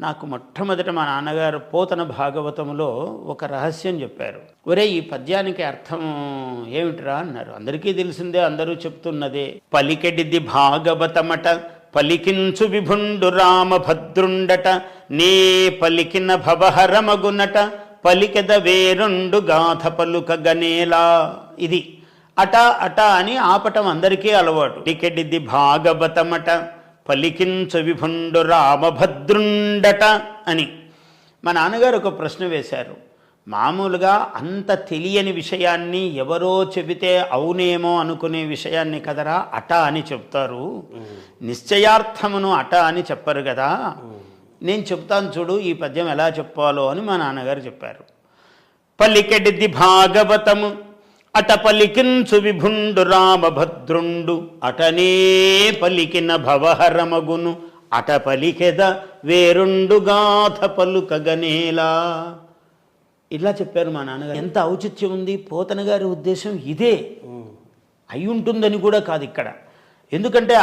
నాకు మొట్టమొదట మా నాన్నగారు పోతన భాగవతంలో ఒక రహస్యం చెప్పారు. ఒరే, ఈ పద్యానికి అర్థం ఏమిటిరా అన్నారు. అందరికీ తెలిసిందే, అందరూ చెప్తున్నదే. పలికెడిది భాగవతమట, పలికించు విభుండు రామభద్రుండట, నే పలికిన భవహరమగునట, పలికెద వేరుండు గాథ పలుక గనేలా. ఇది అట అట అని ఆపటం అందరికీ అలవాటు. పలికెడిది భాగవతమట, పలికించు విభుండు రామభద్రుండట అని. మా నాన్నగారు ఒక ప్రశ్న వేశారు. మామూలుగా అంత తెలియని విషయాన్ని ఎవరో చెబితే అవునేమో అనుకునే విషయాన్ని కదరా అట అని చెప్తారు, నిశ్చయార్థమును అట అని చెప్పరు కదా. నేను చెప్తాను చూడు ఈ పద్యం ఎలా చెప్పాలో అని మా నాన్నగారు చెప్పారు. పలికెడిది భాగవతము అట, పలికించు విభుండు రామభద్రుండు, అటనే పలికిన భవహరమగును, అట పలికెద వేరుండు గాథ పలుకగనేలా. ఇలా చెప్పారు మా నాన్నగారు. ఎంత ఔచిత్యం ఉంది. పోతన గారి ఉద్దేశం ఇదే అయి ఉంటుందని కూడా కాదు ఇక్కడ. ఎందుకంటే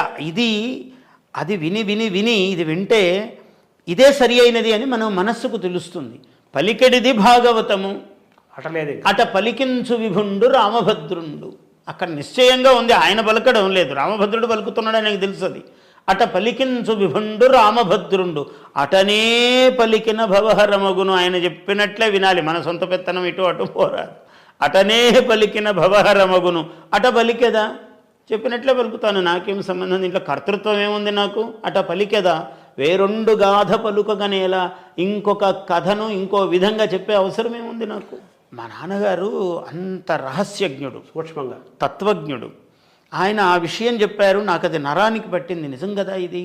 అది విని విని విని ఇది వింటే ఇదే సరి అయినది అని మనం మనస్సుకు తెలుస్తుంది. పలికెడిది భాగవతము అట పలికించు విభుండు రామభద్రుండు. అక్కడ నిశ్చయంగా ఉంది, ఆయన పలకడం లేదు, రామభద్రుడు పలుకుతున్నాడని నాకు తెలుస్తుంది. అట పలికించు విభుండు రామభద్రుండు, అటనే పలికిన భవహరమగును. ఆయన చెప్పినట్లే వినాలి, మన సొంత పెత్తనం ఇటు అటు పోరాదు. అటనే పలికిన భవహరమగును, అట పలికెదా, చెప్పినట్లే పలుకుతాను, నాకేం సంబంధం, దీంట్లో కర్తృత్వం ఏముంది నాకు. అట పలికెదా వేరొండు గాథ పలుకగనేలా, ఇంకొక కథను ఇంకో విధంగా చెప్పే అవసరం ఏముంది నాకు. మా నాన్నగారు అంత రహస్యజ్ఞుడు, సూక్ష్మంగా తత్వజ్ఞుడు. ఆయన ఆ విషయం చెప్పారు, నాకు అది నరానికి పట్టింది. నిజం కదా ఇది.